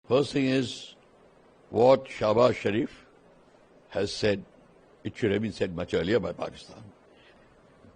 First thing is what Shahbaz Sharif has said. It should have been said much earlier by Pakistan.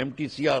MTCR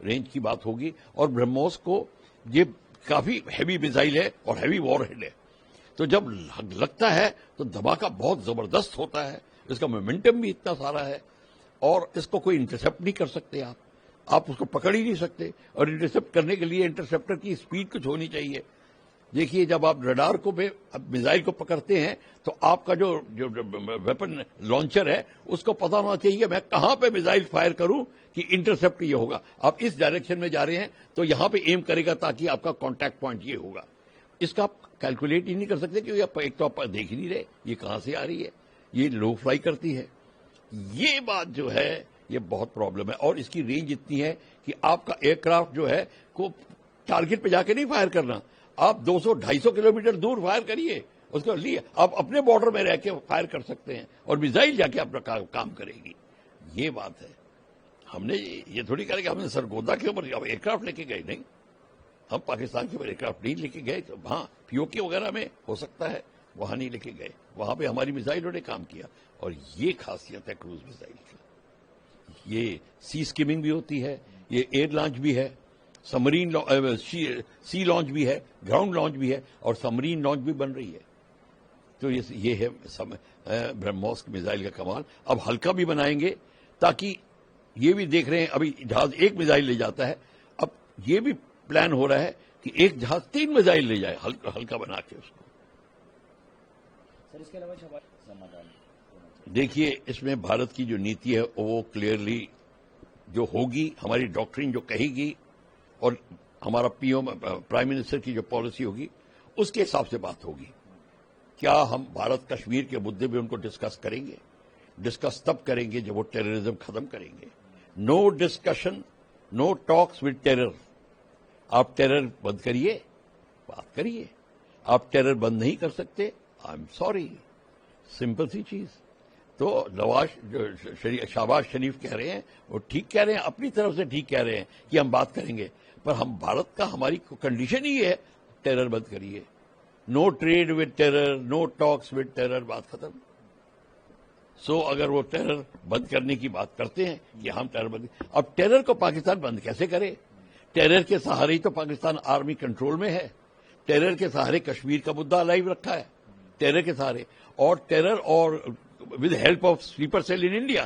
range کی بات ہوگی. اور برہموس کو یہ کافی heavy missile ہے اور ہیوی وار ہیڈ ہے, تو جب لگتا ہے تو دھماکہ بہت زبردست ہوتا ہے, اس کا مومنٹم بھی اتنا سارا ہے, اور اس کو کوئی انٹرسپٹ نہیں کر سکتے آپ اس کو پکڑ ہی نہیں سکتے. اور انٹرسپٹ کرنے کے لیے انٹرسپٹر کی اسپیڈ کچھ ہونی چاہیے. دیکھیے جب آپ ریڈار کو میزائل کو پکڑتے ہیں تو آپ کا جو ویپن لانچر ہے اس کو پتا ہونا چاہیے میں کہاں پہ میزائل فائر کروں کہ انٹرسپٹ یہ ہوگا. آپ اس ڈائریکشن میں جا رہے ہیں تو یہاں پہ ایم کرے گا تاکہ آپ کا کانٹیکٹ پوائنٹ یہ ہوگا. اس کا آپ کیلکولیٹ ہی نہیں کر سکتے کیونکہ ایک تو آپ دیکھ ہی نہیں رہے یہ کہاں سے آ رہی ہے, یہ لو فلائی کرتی ہے. یہ بات جو ہے یہ بہت پرابلم ہے, اور اس کی رینج اتنی ہے کہ آپ کا ایئر کرافٹ جو ہے کو ٹارگٹ پہ جا کے نہیں فائر کرنا, آپ 200-250 کلومیٹر دور فائر کریے, اس کو لیے آپ اپنے بارڈر میں رہ کے فائر کر سکتے ہیں اور میزائل جا کے اپنا کام کرے گی. یہ بات ہے. ہم نے یہ تھوڑی کہا کہ ہم نے سرگودا کے اوپر ایئر کرافٹ لے کے گئے, نہیں, ہم پاکستان کے اوپر ایئر کرافٹ نہیں لے کے گئے. ہاں POK وغیرہ میں ہو سکتا ہے, وہاں نہیں لے کے گئے, وہاں پہ ہماری میزائلوں نے کام کیا. اور یہ خاصیت ہے کروز میزائل کی. یہ سی اسکیمنگ بھی ہوتی ہے, یہ ایئر لانچ بھی ہے, سمرین سی لانچ بھی ہے, گراؤنڈ لانچ بھی ہے, اور سمرین لانچ بھی بن رہی ہے. تو یہ ہے برہموس میزائل کا کمال. اب ہلکا بھی بنائیں گے تاکہ یہ بھی دیکھ رہے ہیں ابھی جہاز ایک میزائل لے جاتا ہے, اب یہ بھی پلان ہو رہا ہے کہ ایک جہاز 3 میزائل لے جائے ہلکا بنا کے اس کو. سر اس کے علاوہ سمادھان دیکھیے اس میں بھارت کی جو نیتی ہے وہ کلیئرلی جو ہوگی, ہماری ڈاکٹرین جو کہے گی اور ہمارا پرائم منسٹر کی جو پالیسی ہوگی اس کے حساب سے بات ہوگی. کیا ہم بھارت کشمیر کے مدعے پہ ان کو ڈسکس کریں گے؟ ڈسکس تب کریں گے جب وہ ٹیررزم ختم کریں گے. No discussion, no talks with terror. آپ ٹیرر بند کریے, بات کریے. آپ ٹیرر بند نہیں کر سکتے, آئی ایم سوری, سمپل سی چیز. تو شہباز شریف کہہ رہے ہیں, وہ ٹھیک کہہ رہے ہیں, اپنی طرف سے ٹھیک کہہ رہے ہیں کہ ہم بات کریں گے, پر ہم بھارت کا ہماری کنڈیشن ہی ہے ٹیرر بند کریے. No trade with terror, no talks with terror, بات ختم. سو اگر وہ ٹیرر بند کرنے کی بات کرتے ہیں کہ ہم ٹیرر بند, اب ٹیرر کو پاکستان بند کیسے کرے؟ ٹیرر کے سہارے ہی تو پاکستان آرمی کنٹرول میں ہے. ٹیرر کے سہارے کشمیر کا مدعا لائیو رکھا ہے, ٹیرر کے سہارے. اور ٹیرر اور with help of sleeper cell in India,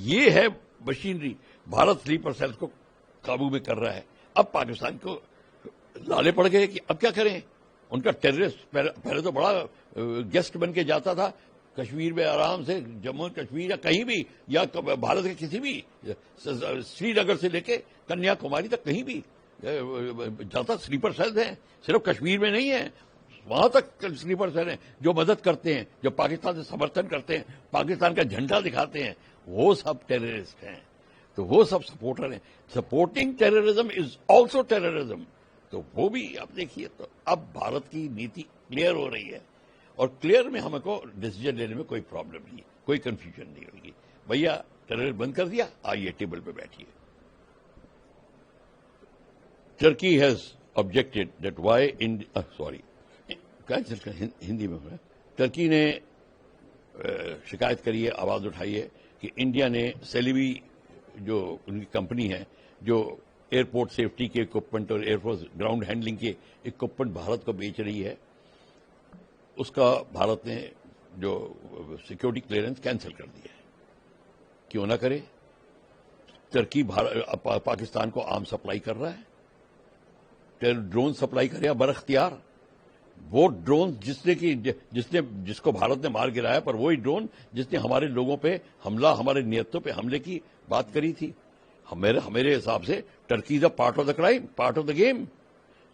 یہ ہے مشینری. بھارت سلیپر سیل کو قابو میں کر رہا ہے. اب پاکستان کو لالے پڑ گئے کہ اب کیا کریں. ان کا ٹیررسٹ پہلے تو بڑا گیسٹ بن کے جاتا تھا کشمیر میں, آرام سے جموں کشمیر یا کہیں بھی, یا بھارت کے کسی بھی, سری نگر سے لے کے کنیا کماری تک کہیں بھی جاتا. سلیپر سیلز ہیں, صرف کشمیر میں نہیں ہیں, وہاں تک سلیپر سیل ہیں جو مدد کرتے ہیں, جو پاکستان سے سمرتھن کرتے ہیں, پاکستان کا جھنڈا دکھاتے ہیں, وہ سب ٹیررسٹ ہیں. تو وہ سب سپورٹر ہیں. Supporting terrorism is also terrorism. تو وہ بھی آپ دیکھیے. تو اب بھارت کی نیتی کلیئر ہو رہی ہے, اور کلیئر میں ہم کو ڈیسیجن لینے میں کوئی پرابلم نہیں, کوئی کنفیوژن نہیں ہوگی. بھیا ٹیرر بند کر دیا, آئیے ٹیبل پہ بیٹھیے. Turkey has objected that why sorry Hindi میں ہے. ٹرکی نے شکایت کری ہے, آواز اٹھائی ہے کہ انڈیا نے سیلیوی جو ان کی کمپنی ہے جو ایئرپورٹ سیفٹی کے اکوپمنٹ اور ایئر فورس گراؤنڈ ہینڈلنگ کے اکوپمنٹ بھارت کو بیچ رہی ہے, اس کا بھارت نے جو سیکورٹی کلیئرنس کینسل کر دیا ہے. کیوں نہ کرے؟ ترکی پاکستان کو آرم سپلائی کر رہا ہے, ڈرون سپلائی کرے براختیار. وہ ڈرون جس کو بھارت نے مار گرایا, پر وہی ڈرون جس نے ہمارے لوگوں پہ حملہ, ہمارے نیتوں پہ حملے کی بات کری تھی. میرے حساب سے Turkey is a part of the crime, part of the game.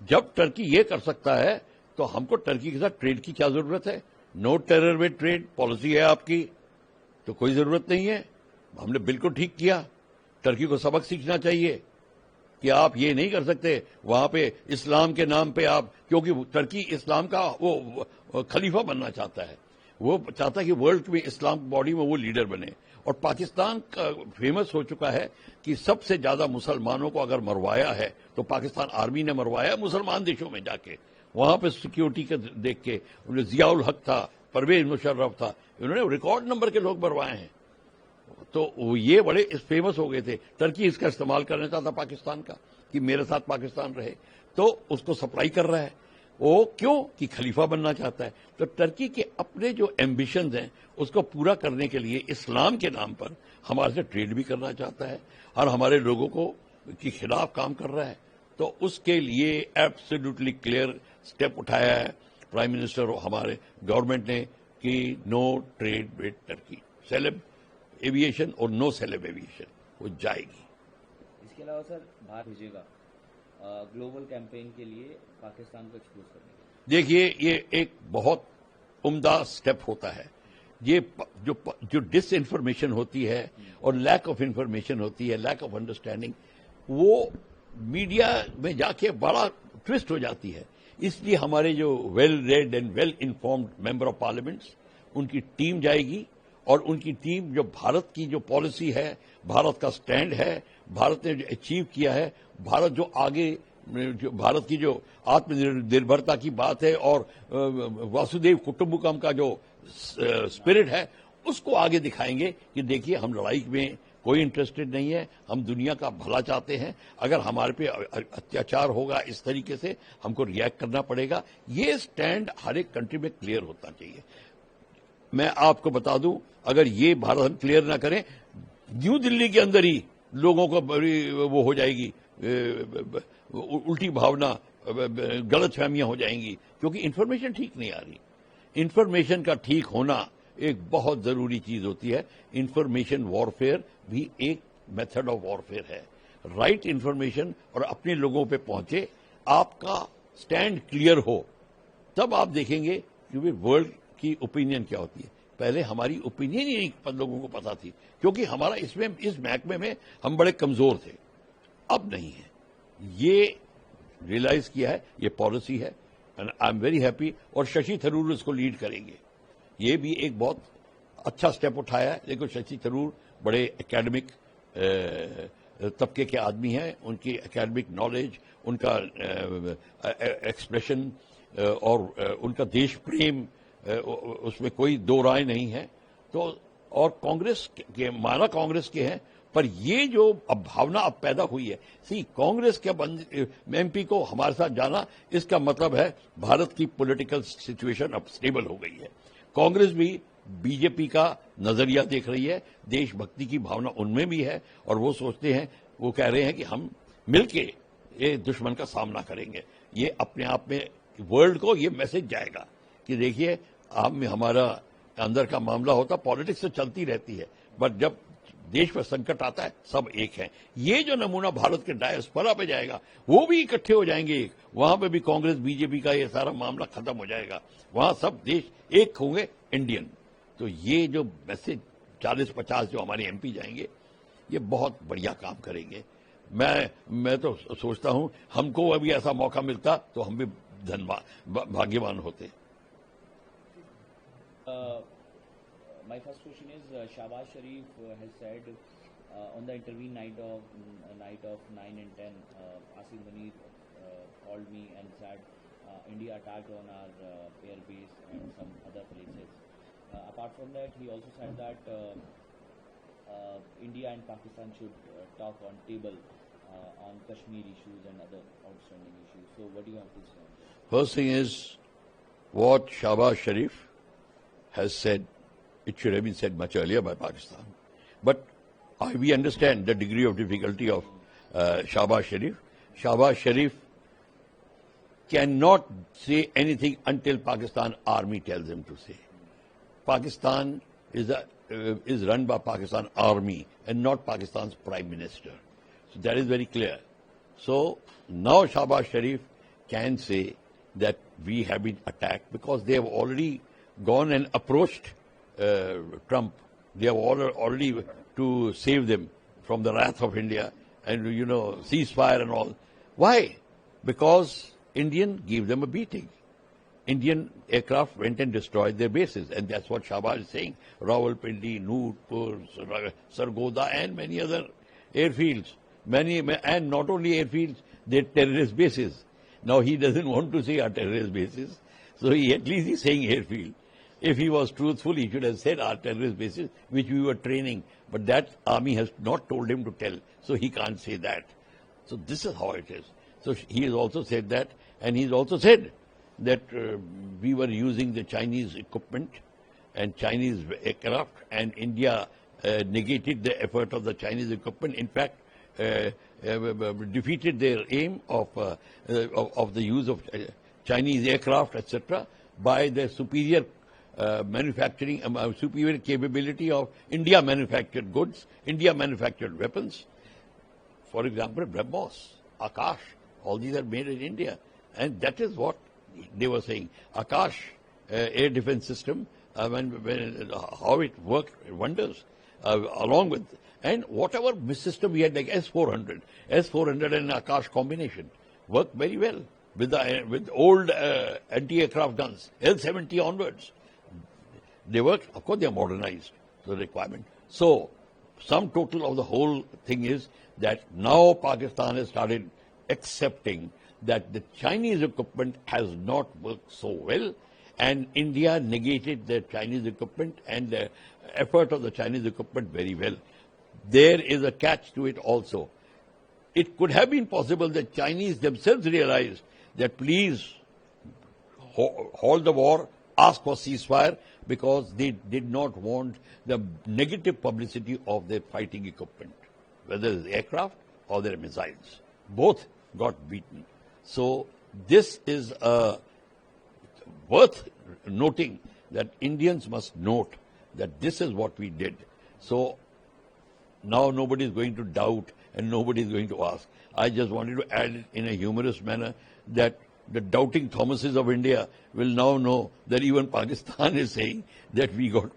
جب ٹرکی یہ کر سکتا ہے تو ہم کو ٹرکی کے ساتھ ٹریڈ کی کیا ضرورت ہے؟ نو ٹیرر ود ٹریڈ پالیسی ہے آپ کی, تو کوئی ضرورت نہیں ہے. ہم نے بالکل ٹھیک کیا. ٹرکی کو سبق سیکھنا چاہیے کہ آپ یہ نہیں کر سکتے وہاں پہ اسلام کے نام پہ آپ, کیونکہ ٹرکی اسلام کا وہ خلیفہ بننا چاہتا ہے. وہ چاہتا ہے کہ ورلڈ میں اسلام باڈی میں وہ لیڈر بنے. اور پاکستان کا فیمس ہو چکا ہے کہ سب سے زیادہ مسلمانوں کو اگر مروایا ہے تو پاکستان آرمی نے مروایا مسلمان دیشوں میں جا کے. وہاں پہ سیکیورٹی کا دیکھ کے ضیاء الحق تھا, پرویز مشرف تھا, انہوں نے ریکارڈ نمبر کے لوگ مروائے ہیں. تو یہ بڑے فیمس ہو گئے تھے. ٹرکی اس کا استعمال کرنا چاہتا پاکستان کا کہ میرے ساتھ پاکستان رہے, تو اس کو سپلائی کر رہا ہے. وہ کیوں کہ خلیفہ بننا چاہتا ہے. تو ٹرکی کے اپنے جو ایمبیشنز ہیں اس کو پورا کرنے کے لیے اسلام کے نام پر ہمارے سے ٹریڈ بھی کرنا چاہتا ہے اور ہمارے لوگوں کو کے خلاف کام کر رہا ہے. تو اس کے لیے ایبسلیوٹلی کلیئر اسٹیپ اٹھایا ہے پرائم منسٹر اور ہمارے گورنمنٹ نے کہ نو ٹریڈ ود ٹرکی. سیلب ایویشن اور نو سیلب ایویشن وہ جائے گی. اس کے علاوہ سر باہر بھیجے گا گلوبل کیمپین کے لیے پاکستان کو ایکسپوز کرنے کے لیے. دیکھیے یہ ایک بہت عمدہ سٹیپ ہوتا ہے. یہ جو ڈس انفارمیشن ہوتی ہے اور لیک آف انفارمیشن ہوتی ہے, لیک آف انڈرسٹینڈنگ, وہ میڈیا میں جا کے بڑا ٹوسٹ ہو جاتی ہے. اس لیے ہمارے جو well read and well informed member of parliaments ان کی ٹیم جائے گی, اور ان کی ٹیم جو بھارت کی جو پالیسی ہے, بھارت کا سٹینڈ ہے, بھارت نے جو اچیو کیا ہے, بھارت جو آگے جو بھارت کی جو آتم نربھرتا کی بات ہے اور واسودیو کٹمبکم کا جو اسپرٹ ہے اس کو آگے دکھائیں گے کہ دیکھیے ہم لڑائی میں کوئی انٹرسٹڈ نہیں ہے, ہم دنیا کا بھلا چاہتے ہیں. اگر ہمارے پہ اتیاچار ہوگا اس طریقے سے ہم کو ریئیکٹ کرنا پڑے گا. یہ سٹینڈ ہر ایک کنٹری میں کلیئر ہونا چاہیے. میں آپ کو بتا دوں, اگر یہ بھارت ہم کلیئر نہ کریں, نیو دلی کے اندر ہی لوگوں کو بڑی وہ ہو جائے گی, الٹی بھاونا, غلط فہمیاں ہو جائیں گی, کیونکہ انفارمیشن ٹھیک نہیں آ رہی. انفارمیشن کا ٹھیک ہونا ایک بہت ضروری چیز ہوتی ہے. انفارمیشن وارفیئر بھی ایک میتھڈ آف وارفیئر ہے. رائٹ انفارمیشن اور اپنے لوگوں پہ پہنچے, آپ کا سٹینڈ کلیئر ہو, تب آپ دیکھیں گے کہ ورلڈ کی اوپینین کیا ہوتی ہے. پہلے ہماری اوپینین ہی نہیں لوگوں کو پتا تھی, کیونکہ ہمارا اس محکمے میں ہم بڑے کمزور تھے. اب نہیں ہے, یہ ریئلائز کیا ہے, یہ پالیسی ہے, and I am very happy. اور ششی تھرور اس کو لیڈ کریں گے. یہ بھی ایک بہت اچھا سٹیپ اٹھایا ہے. لیکن ششی تھرور بڑے اکیڈمک طبقے کے آدمی ہیں, ان کی اکیڈمک نالج, ان کا ایکسپریشن اور ان کا دیش پریم, اس میں کوئی دو رائے نہیں ہے. تو اور کانگریس کے مانا کانگریس کے ہیں, پر یہ جو اب بھاونا اب پیدا ہوئی ہے, کانگریس کے ایم پی کو ہمارے ساتھ جانا, اس کا مطلب ہے بھارت کی پولیٹیکل سچویشن اب سٹیبل ہو گئی ہے. کانگریس بھی بی جے پی کا نظریہ دیکھ رہی ہے, دیش بھکتی کی بھاونا ان میں بھی ہے, اور وہ سوچتے ہیں, وہ کہہ رہے ہیں کہ ہم مل کے ایک دشمن کا سامنا کریں گے. یہ اپنے آپ میں ورلڈ کو یہ میسج جائے گا کہ دیکھیے آپ میں ہمارا اندر کا معاملہ ہوتا, پالیٹکس تو چلتی رہتی ہے, بٹ جب دیش پر سنکٹ آتا ہے سب ایک ہیں. یہ جو نمونہ بھارت کے ڈائسپورا پہ جائے گا, وہ بھی اکٹھے ہو جائیں گے, وہاں پہ بھی کانگریس بی جے پی کا یہ سارا معاملہ ختم ہو جائے گا. وہاں سب دیش ایک ہوں گے, انڈین. تو یہ جو میسج 40-50 جو ہمارے ایم پی جائیں گے, یہ بہت بڑھیا کام کریں گے. میں تو سوچتا ہوں ہم کو ابھی ایسا موقع ملتا تو ہم بھی بھاگیوان ہوتے. My first question is, Shahbaz Sharif has said on the intervene night of 9 and 10, Asim Munir called me and said India attacked on our air base and some other places. Apart from that, he also said that India and Pakistan should talk on table on Kashmir issues and other outstanding issues. So what do you have to say on that? First thing is, what Shahbaz Sharif has said, it should have been said much earlier by Pakistan. But we understand the degree of difficulty of Shahbaz Sharif. Shahbaz Sharif cannot say anything until Pakistan army tells him to say. Pakistan is run by Pakistan army and not Pakistan's prime minister. So that is very clear. So now Shahbaz Sharif can say that we have been attacked because they have already gone and approached Trump. They have already to save them from the wrath of India and, ceasefire and all. Why? Because Indian gave them a beating. Indian aircraft went and destroyed their bases, and that's what Shahbaz is saying. Rawalpindi, Noorpur, Sargodha, and many other airfields. And not only airfields, they're terrorist bases. Now he doesn't want to say our terrorist bases, so at least he's saying airfield. If he was truthful, he should have said our terrorist bases, which we were training. But that army has not told him to tell, so he can't say that. So this is how it is. So he has also said that, and he's also said that we were using the Chinese equipment and Chinese aircraft, and India negated the effort of the Chinese equipment. In fact, defeated their aim of the use of Chinese aircraft, etc., by the superior manufacturing, superior capability of India manufactured goods, India manufactured weapons. For example, BrahMos, Akash, all these are made in India. And that is what they were saying. Akash air defense system, how it worked wonders, along with, and whatever system we had, like S-400 and Akash combination, worked very well with old anti-aircraft guns, L-70 onwards. They worked, of course they are modernized, the requirement. So, sum total of the whole thing is that now Pakistan has started accepting that the Chinese equipment has not worked so well, and India negated the Chinese equipment and the effort of the Chinese equipment very well. There is a catch to it also. It could have been possible that Chinese themselves realized that please halt the war, ask for ceasefire, because they did not want the negative publicity of their fighting equipment, whether it's aircraft or their missiles. Both got beaten. So this is worth noting, that Indians must note that this is what we did. So now nobody is going to doubt and nobody is going to ask. I just wanted to add in a humorous manner that the doubting Thomases of India will now know that even Pakistan is saying that we got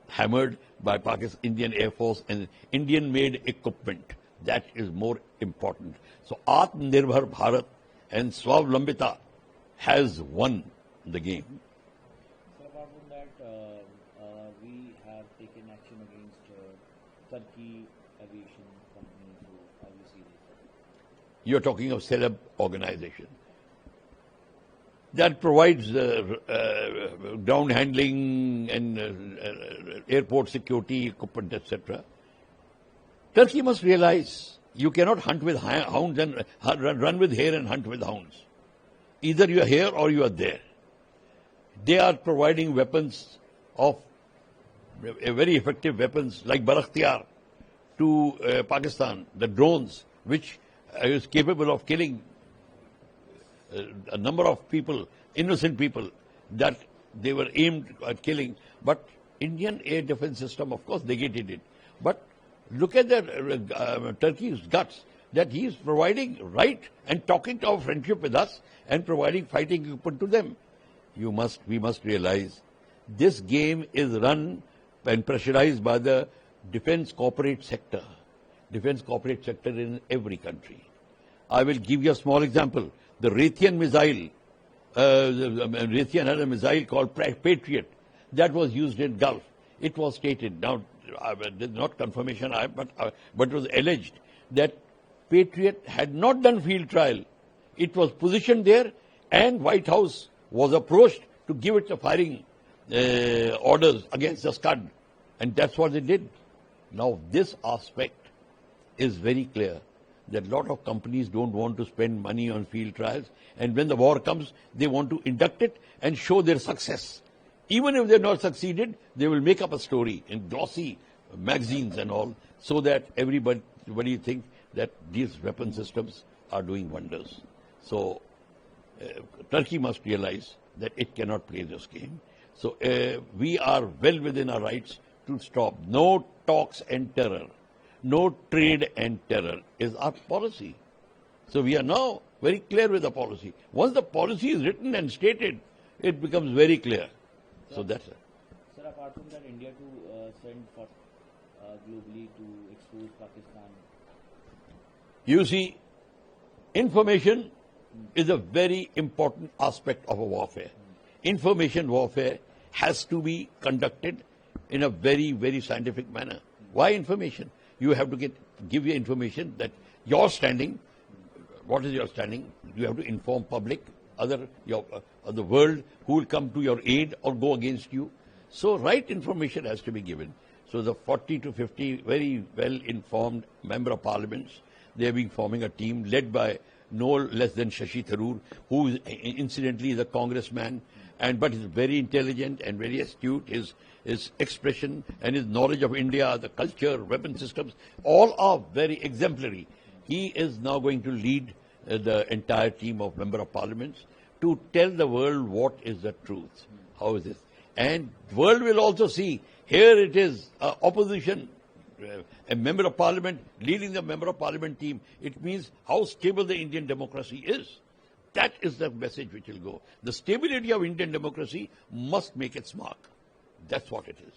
hammered by Indian Air Force and Indian-made equipment. That is more important. So Atmanirbhar Bharat and Swavlambita has won the game. So apart from that, we have taken action against Turkey Aviation Company. So how do you see this? You're talking of celeb organization that provides ground handling and airport security equipment, etc. Turkey must realize you cannot hunt with hounds and run with hare and hunt with hounds. Either you are here or you are there. They are providing weapons of very effective weapons like Baraktiar to Pakistan, the drones, which is capable of killing a number of people, innocent people, that they were aimed at killing. But Indian air defense system, of course, negated it. But look at the Turkey's guts, that he is providing right and talking to our friendship with us and providing fighting equipment to them. We must realize this game is run and pressurized by the defense corporate sector. Defense corporate sector in every country. I will give you a small example. The Raytheon missile, Raytheon had a missile called Patriot that was used in Gulf. It was stated, now there's not confirmation, but it was alleged that Patriot had not done field trial. It was positioned there, and White House was approached to give it the firing orders against the Scud, and that's what they did. Now this aspect is very clear, that a lot of companies don't want to spend money on field trials, and when the war comes, they want to induct it and show their success. Even if they're not succeeded, they will make up a story in glossy magazines and all, so that everybody think that these weapon systems are doing wonders. So Turkey must realize that it cannot play this game. So we are well within our rights to stop. No talks and terror. No trade and terror is our policy. So we are now very clear with the policy. Once the policy is written and stated, it becomes very clear. So that's it. Sir, apart from that, India to send for globally to expose Pakistan. You see, information is a very important aspect of a warfare. Information warfare has to be conducted in a very, very scientific manner. Why information? You have to give your information that your standing, what is your standing? You have to inform public the world who will come to your aid or go against you. So right information has to be given. So the 40 to 50 very well informed member of parliaments, they have been forming a team led by no less than Shashi Tharoor, who is, incidentally is a congressman, but is very intelligent and very astute. His expression and his knowledge of India, the culture, weapon systems, all are very exemplary. He is now going to lead the entire team of member of parliaments to tell the world what is the truth. How is this? And the world will also see, here it is, opposition, a member of parliament leading the member of parliament team. It means how stable the Indian democracy is. That is the message which will go. The stability of Indian democracy must make its mark. That's what it is.